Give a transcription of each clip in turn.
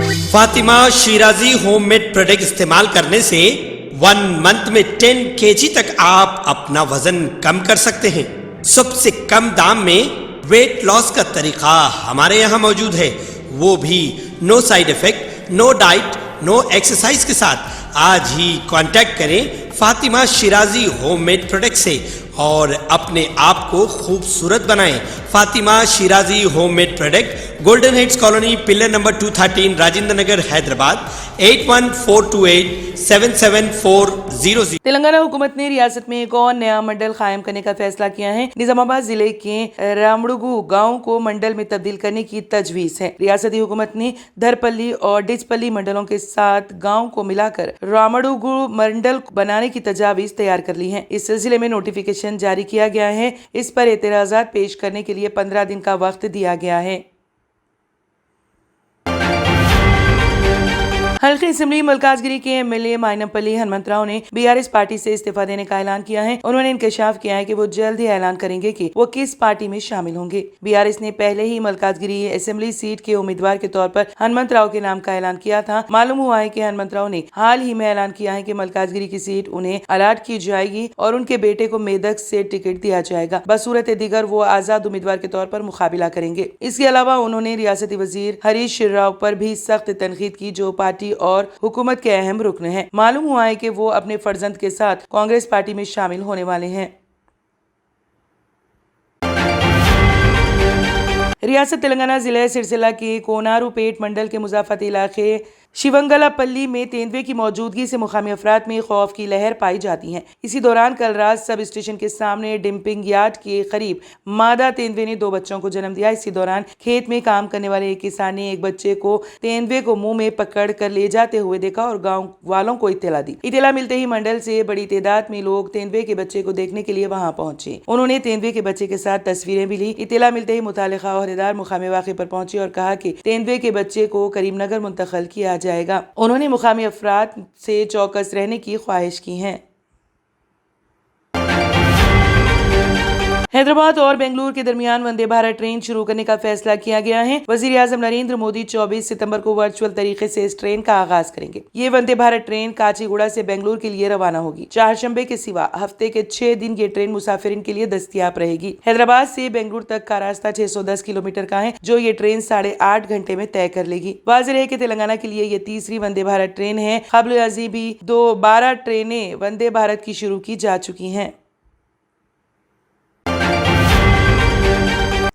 Fatima Shirazi home made product इस्तेमाल करने से 1 मंथ में 10 kg तक आप अपना वजन कम कर सकते हैं। सबसे कम दाम में वेट लॉस का तरीका हमारे यहाँ मौजूद है, वो भी no side effect, no diet, no exercise के साथ। आज ही कांटेक्ट करें Fatima Shirazi home made product से और अपने आप को खूबसूरत बनाएं। Fatima Shirazi home made product, golden heads colony, pillar number 213, Rajendra Nagar, Hyderabad 8142877400। Telangana हुकूमत ने रियासत में एक और नया मंडल कायम करने का फैसला किया है। निजामाबाद जिले के रामड़ुगु गांव को मंडल में तब्दील करने की तजवीज है। रियासती हुकूमत ने धरपल्ली और डिचपल्ली मंडलों के साथ गांव को मिलाकर रामड़ुगु मंडल बनाने की तजावीज तैयार कर ली है। इस सिलसिले में नोटिफिकेशन जारी किया गया है। इस पर एतराजात पेश करने के लिए 15 दिन का वक्त दिया गया है। हल्की असेंबली मलकाजगिरी के एमएलए मायनपल्ली हनुमंतराव ने बीआरएस पार्टी से इस्तीफा देने का ऐलान किया है। उन्होंने इंकशाफ किया है कि वो जल्द ही ऐलान करेंगे कि वो किस पार्टी में शामिल होंगे। बीआरएस ने पहले ही मलकाजगिरी असेंबली सीट के उम्मीदवार के तौर पर हनुमंतराव के नाम का ऐलान किया था। मालूम हुआ है कि हनुमंतराव ने हाल ही में ऐलान किया है कि मलकाजगिरी की सीट उन्हें अलाट की जाएगी और उनके बेटे को मेदक से टिकट दिया जाएगा। बसूरत दीगर वो आजाद उम्मीदवार के तौर पर मुकाबला करेंगे। इसके अलावा उन्होंने रियासती वजीर हरीश राव पर भी सख्त तनकीद की, जो पार्टी और हुकूमत के अहम रुकन हैं। मालूम हुआ है कि वो अपने फर्जंद के साथ कांग्रेस पार्टी में शामिल होने वाले हैं। रियासत तेलंगाना जिले सिरसिला के कोनारूपेट मंडल के मुजाफती इलाके शिवंगलापल्ली में तेंदुए की मौजूदगी से मुकामी अफराद में खौफ की लहर पाई जाती है। इसी दौरान कल रात सब स्टेशन के सामने डंपिंग यार्ड के करीब मादा तेंदुए ने 2 बच्चों को जन्म दिया। इसी दौरान खेत में काम करने वाले एक किसान ने एक बच्चे को तेंदुए को मुंह में पकड़ कर ले जाते हुए देखा और गाँव वालों को इत्तला दी। इत्तला मिलते ही मंडल से बड़ी तादाद में लोग तेंदुए के बच्चे को देखने के लिए वहाँ पहुंचे। उन्होंने तेंदुए के बच्चे के साथ तस्वीरें भी ली। इत्तला मिलते ही मुतालिका ओहदेदार मुकामी वाक़े पर पहुंचे और कहा कि तेंदुए के बच्चे को करीमनगर मुंतकिल किया जाएगा। उन्होंने मुकामी अफराद से चौकस रहने की ख्वाहिश की है। हैदराबाद और बेंगलुरु के दरमियान वंदे भारत ट्रेन शुरू करने का फैसला किया गया है। वजीर आजम नरेंद्र मोदी 24 सितंबर को वर्चुअल तरीके से इस ट्रेन का आगाज करेंगे। ये वंदे भारत ट्रेन काचीगुड़ा से बेंगलुरु के लिए रवाना होगी। चारशंबे के सिवा हफ्ते के 6 दिन ये ट्रेन मुसाफिरिन के लिए दस्तयाब रहेगी। हैदराबाद से बेंगलुरु तक का रास्ता 610 किलोमीटर का है, जो ये ट्रेन 8.5 घंटे में तय कर लेगी। वाज़ेह है कि तेलंगाना के लिए ये तीसरी वंदे भारत ट्रेन है। क़ब्ल अज़ी भी 12 ट्रेनें वंदे भारत की शुरू की जा चुकी हैं।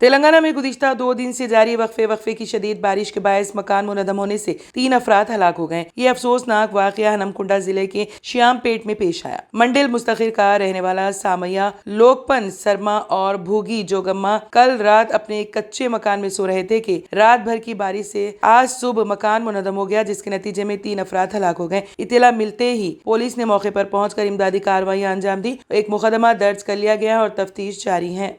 तेलंगाना में गुज़िश्ता 2 दिन से जारी वक्फे की शदीद बारिश के बायस मकान मुनहदम होने से 3 अफराद हलाक हो गए। ये अफसोसनाक वाक़या हनमकुंडा जिले के श्यामपेट में पेश आया। मंडल मुस्तखिर का रहने वाला सामैया लोकपन सरमा और भूगी जोगम्मा कल रात अपने कच्चे मकान में सो रहे थे कि रात भर की बारिश से आज सुबह मकान मुनहदम हो गया, जिसके नतीजे में 3 अफराद हलाक हो गए। इत्तला मिलते ही पुलिस ने मौके पर पहुंचकर इमदादी कार्रवाई अंजाम दी। एक मुकदमा दर्ज कर लिया गया और तफ्तीश जारी है।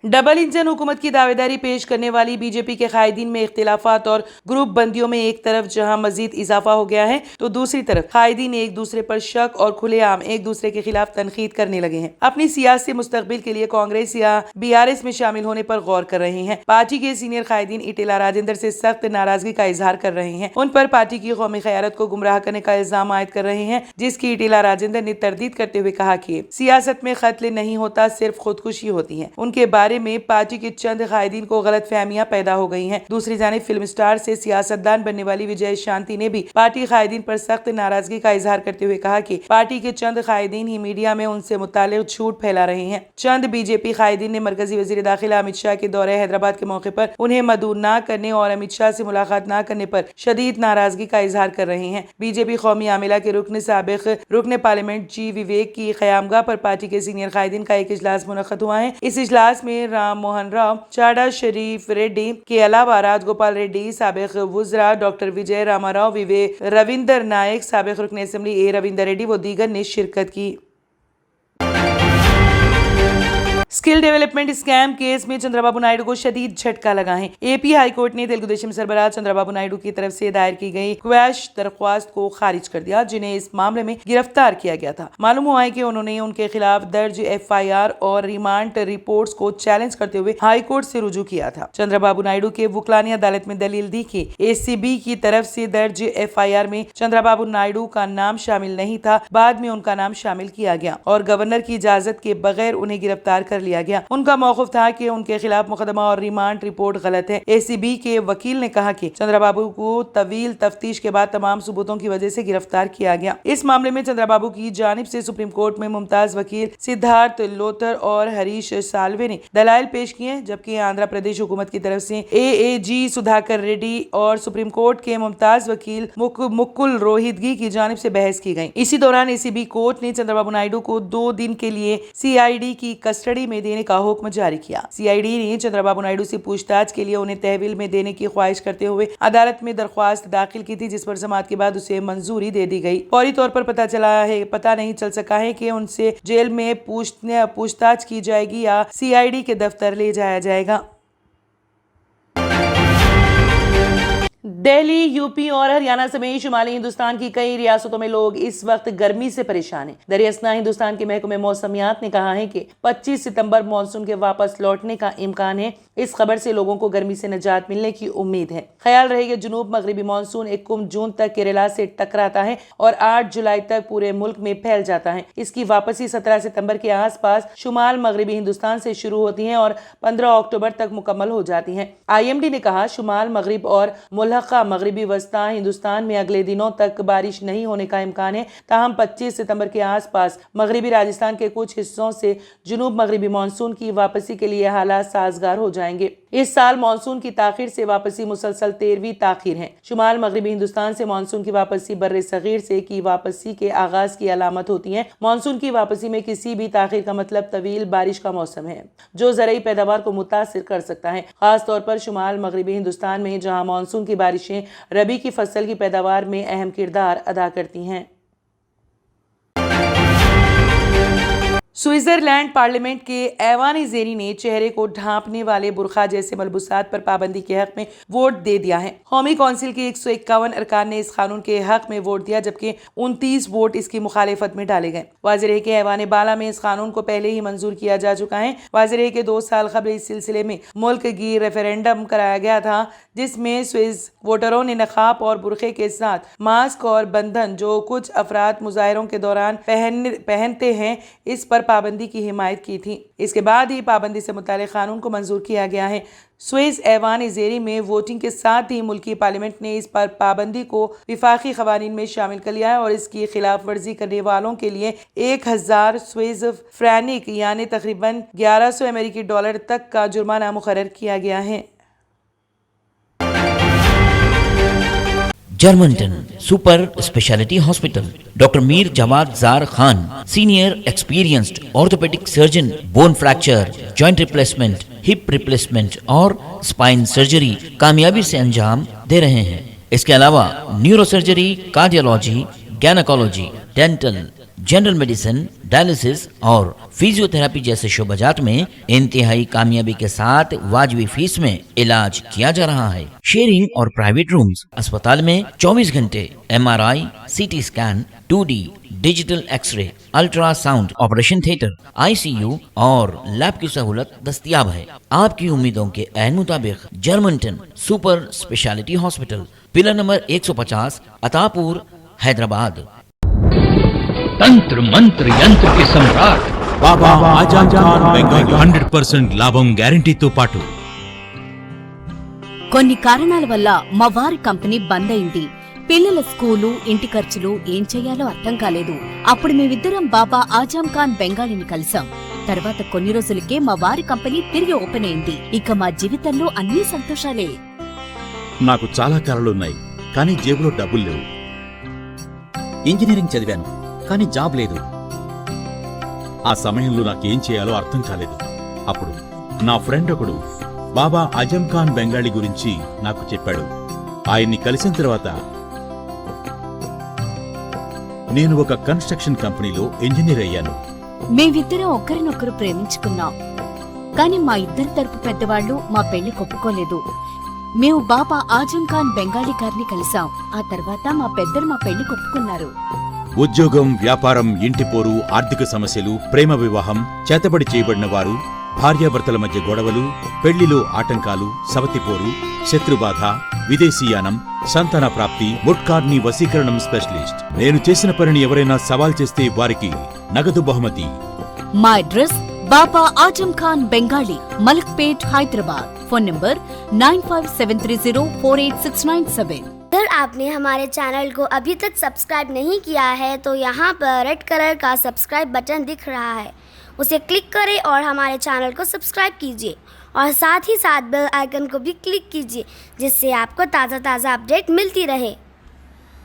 डबल इंजन हुकूमत की दावेदारी पेश करने वाली बीजेपी के कायदीन में इख्तिलाफात और ग्रुप बंदियों में एक तरफ जहां मजीद इजाफा हो गया है, तो दूसरी तरफ कायदीन एक दूसरे पर शक और खुलेआम एक दूसरे के खिलाफ तनकीद करने लगे हैं। अपनी सियासी मुस्तकबिल के लिए कांग्रेस या बीआरएस में शामिल होने पर गौर कर रहे हैं। पार्टी के सीनियर कायदीन इटेला राजेंद्र से सख्त नाराजगी का इजहार कर रहे हैं। उन पर पार्टी की कौमी क़यादत को गुमराह करने का इल्जाम आयद कर रहे हैं, जिसकी इटेला राजेंद्र ने तरदीद करते हुए कहा कि सियासत में कत्ल नहीं होता, सिर्फ खुदकुशी होती है। उनके बारे में पार्टी के चंद कायदीन को गलत फहमियां पैदा हो गई हैं। दूसरी जानिब फिल्म स्टार से सियासतदान बनने वाली विजय शांति ने भी पार्टी कायदीन पर सख्त नाराजगी का इजहार करते हुए कहा कि पार्टी के चंद कायदीन ही मीडिया में उनसे मुताल्लिक झूठ फैला रहे हैं। चंद बीजेपी कायदीन ने मरकजी वजीर दाखिला अमित शाह के दौरे हैदराबाद के मौके पर उन्हें मदऊ न करने और अमित शाह से मुलाकात न करने पर शदीद नाराजगी का इजहार कर रहे हैं। बीजेपी कौमी आमिला के रुकन साबिक रुकन पार्लियामेंट जी विवेक की क़यामगाह पर पार्टी के सीनियर कायदीन का एक इजलास मुनक़्क़द हुआ है। इस इजलास में राम मोहन राव, चाडा शरीफ रेड्डी के अलावा राजगोपाल रेड्डी, साबिक वुज़रा डॉक्टर विजय रामाराव, रविंदर नायक, साबिक रुकन असेंबली ए रविंदर रेड्डी व दीगर ने शिरकत की। स्किल डेवलपमेंट स्कैम केस में चंद्रबाबू नायडू को शदीद झटका लगा है। एपी हाई कोर्ट ने तेलुगु देशम सरबराह चंद्रबाबू नायडू की तरफ से दायर की गई क्वैश दरख्वास्त को खारिज कर दिया, जिन्हें इस मामले में गिरफ्तार किया गया था। मालूम हुआ है कि उन्होंने उनके खिलाफ दर्ज FIR और रिमांड रिपोर्ट्स को चैलेंज करते हुए हाई कोर्ट से रुजू किया था। चंद्रबाबू नायडू के वकील ने अदालत में दलील दी कि ACB की तरफ से दर्ज FIR में चंद्रबाबू नायडू का नाम शामिल नहीं था, बाद में उनका नाम शामिल किया गया और गवर्नर की इजाजत के बगैर उन्हें गिरफ्तार कर लिया गया। उनका मौक़िफ़ था कि उनके खिलाफ मुकदमा और रिमांड रिपोर्ट गलत है। ACB के वकील ने कहा कि चंद्रबाबू को तवील तफ्तीश के बाद तमाम सबूतों की वजह से गिरफ्तार किया गया। इस मामले में चंद्रबाबू की जानिब से सुप्रीम कोर्ट में मुमताज वकील सिद्धार्थ लोथर और हरीश साल्वे ने दलाइल पेश किए, जबकि आंध्र प्रदेश हुकूमत की तरफ से AAG सुधाकर रेड्डी और सुप्रीम कोर्ट के मुमताज वकील मुकुल रोहितगी की जानिब से बहस की गई। इसी दौरान ACB कोर्ट ने चंद्रबाबू नायडू को 2 दिन के लिए CID की कस्टडी में देने का हुक्म जारी किया। CID ने चंद्रबाबू नायडू से पूछताछ के लिए उन्हें तहवील में देने की ख्वाहिश करते हुए अदालत में दरख्वास्त दाखिल की थी, जिस पर समाअत के बाद उसे मंजूरी दे दी गई। फौरी तौर पर पता नहीं चल सका है कि उनसे जेल में पूछताछ की जाएगी या CID के दफ्तर ले जाया जाएगा। दिल्ली, यूपी और हरियाणा समेत शुमाली हिंदुस्तान की कई रियासतों में लोग इस वक्त गर्मी से परेशान हैं। दरियासना हिंदुस्तान के महकमे मौसमियात ने कहा है कि 25 सितंबर मानसून के वापस लौटने का इम्कान है। इस खबर से लोगों को गर्मी से निजात मिलने की उम्मीद है। ख्याल रहे कि जनूब मगरबी मानसून 21 जून तक केरला से टकराता है और 8 जुलाई तक पूरे मुल्क में फैल जाता है। इसकी वापसी 17 सितंबर के आसपास शुमाल मगरबी हिंदुस्तान से शुरू होती है और 15 अक्टूबर तक मुकम्मल हो जाती है। IMD ने कहा, शुमाल मगरिब और मुल्हका मगरबी वस्ता हिंदुस्तान में अगले दिनों तक बारिश नहीं होने का इम्कान है। ताहम 25 सितंबर के आसपास मगरबी राजस्थान के कुछ हिस्सों से जुनूब मगरबी मानसून की वापसी के लिए हालात साजगार हो जाएंगे। इस साल मानसून की ताखीर से वापसी मुसलसल 13वीं ताखीर है। शुमाल मगरबी हिंदुस्तान से मानसून की वापसी बर्रे सगीर से की वापसी के आगाज की अलामत होती है। मानसून की वापसी में किसी भी ताखीर का मतलब तवील बारिश का मौसम है, जो ज़रूरी पैदावार को मुतासिर कर सकता है, खास तौर पर शुमाल मगरबी हिंदुस्तान में, जहां मानसून की बारिशें रबी की फसल की पैदावार में अहम किरदार अदा करती हैं। स्विट्जरलैंड पार्लियामेंट के ऐवान ज़ेरी ने चेहरे को ढांपने वाले बुरखा जैसे मलबूसात पर पाबंदी के हक में वोट दे दिया है। कौमी कौंसिल के 151 अरकान ने इस कानून के हक में वोट दिया, जबकि 29 वोट इसकी मुखालिफत में डाले गए। वाज़ेह है कि ऐवान बाला में इस कानून को पहले ही मंजूर किया जा चुका है। वाज़ेह है कि 2 साल कबल इस सिलसिले में मुल्क की रेफरेंडम कराया गया था, जिसमें स्विस वोटरों ने नकाब और बुरखे के साथ मास्क और बंधन जो कुछ अफराद मुजाहरों के दौरान पहनते हैं, इस पर पाबंदी की हिमायत की थी। इसके बाद ही पाबंदी से मुताल्लिक़ कानून को मंजूर किया गया है। स्विस ऐवान ज़ेरी में वोटिंग के साथ ही मुल्की पार्लियामेंट ने इस पर पाबंदी को विफाकी क़वानीन में शामिल कर लिया है और इसकी खिलाफ वर्जी करने वालों के लिए 1000 स्विस फ्रैनिक यानी तकरीबन $1100 तक का जुर्माना मुकर्रर किया गया है। Germanton super speciality hospital, doctor Mir Jawad Zar Khan, senior experienced orthopaedic surgeon, bone fracture, joint replacement, hip replacement और स्पाइन सर्जरी कामयाबी से अंजाम दे रहे हैं। इसके अलावा neuro surgery, cardiology, gynaecology, dental, general medicine, dialysis और फिजियोथेरेपी जैसे शोबाजात में इंतहाई कामयाबी के साथ वाजबी फीस में इलाज किया जा रहा है। शेयरिंग और प्राइवेट रूम्स, अस्पताल में 24 घंटे MRI, CT scan, 2D digital x-ray, ultrasound, operation theatre, ICU और लैब की सहूलत दस्तयाब है। आपकी उम्मीदों के ऐन मुताबिक Germanton super speciality hospital, pillar number 150, Attapur, Hyderabad. तंत्र मंत्र यंत्र के सम्राट బాబా ఆజమ్ ఖాన్ బెంగాలీ 100% లాభం గ్యారంటీతో పాటు కొన్ని కారణాల వల్ల మా వారి కంపెనీ బంద్ అయింది. పిల్లల స్కూలు, ఇంటి ఖర్చులు ఏం చెయ్యాలో అర్థం కాలేదు. అప్పుడు మేమిద్దరం బాబా ఆజం ఖాన్ బెంగాలీని కలిసాం. తర్వాత కొన్ని రోజులకే మా వారి కంపెనీ తిరిగి ఓపెన్ అయింది. ఇక మా జీవితంలో అన్ని సంతోషాలే. నాకు చాలా కలలున్నాయి, కానీ జేబులో డబ్బులు లేవు. ఇంజనీరింగ్ చదివాను, కానీ జాబ్ లేదు. ఆ సమయంలో నాకేం చేయాలో అర్థం కాలేదు. అప్పుడు నా ఫ్రెండ్ ఒకడు బాబా ఆజం ఖాన్ బెంగాలీ గురించి నాకు చెప్పాడు. ఆయన్ని కలిసిన తర్వాత నేను ఒక కన్స్ట్రక్షన్ కంపెనీలో ఇంజనీర్ అయ్యాను. మేమిద్దరం ఒకరినొకరు ప్రేమించుకున్నాం. కానీ మా ఇద్దరి తరపు పెద్దవాళ్లు మా పెళ్లి ఒప్పుకోలేదు. మేము బాబా ఆజం ఖాన్ బెంగాలీ గారిని కలిసాం. ఆ తర్వాత మా పెద్దలు మా పెళ్లి ఒప్పుకున్నారు. ఉద్యోగం, వ్యాపారం, ఇంటి పోరు, ఆర్థిక సమస్యలు, ప్రేమ వివాహం, చేతబడి చేయబడిన వారు, భార్యాభర్తల మధ్య గొడవలు, పెళ్లిలో ఆటంకాలు, సవతిపోరు, శత్రుబాధ, విదేశీయానం, సంతాన ప్రాప్తి, ముట్కార్ని వశీకరణం స్పెషలిస్ట్. నేను చేసిన పనిని ఎవరైనా సవాల్ చేస్తే వారికి నగదు బహుమతి. మా address Baba Azam Khan Bengali, Malakpet, Hyderabad. Phone number 9573048697। अगर आपने हमारे चैनल को अभी तक सब्सक्राइब नहीं किया है तो यहाँ पर रेड कलर का सब्सक्राइब बटन दिख रहा है, उसे क्लिक करें और हमारे चैनल को सब्सक्राइब कीजिए और साथ ही साथ बेल आइकन को भी क्लिक कीजिए, जिससे आपको ताज़ा अपडेट मिलती रहे।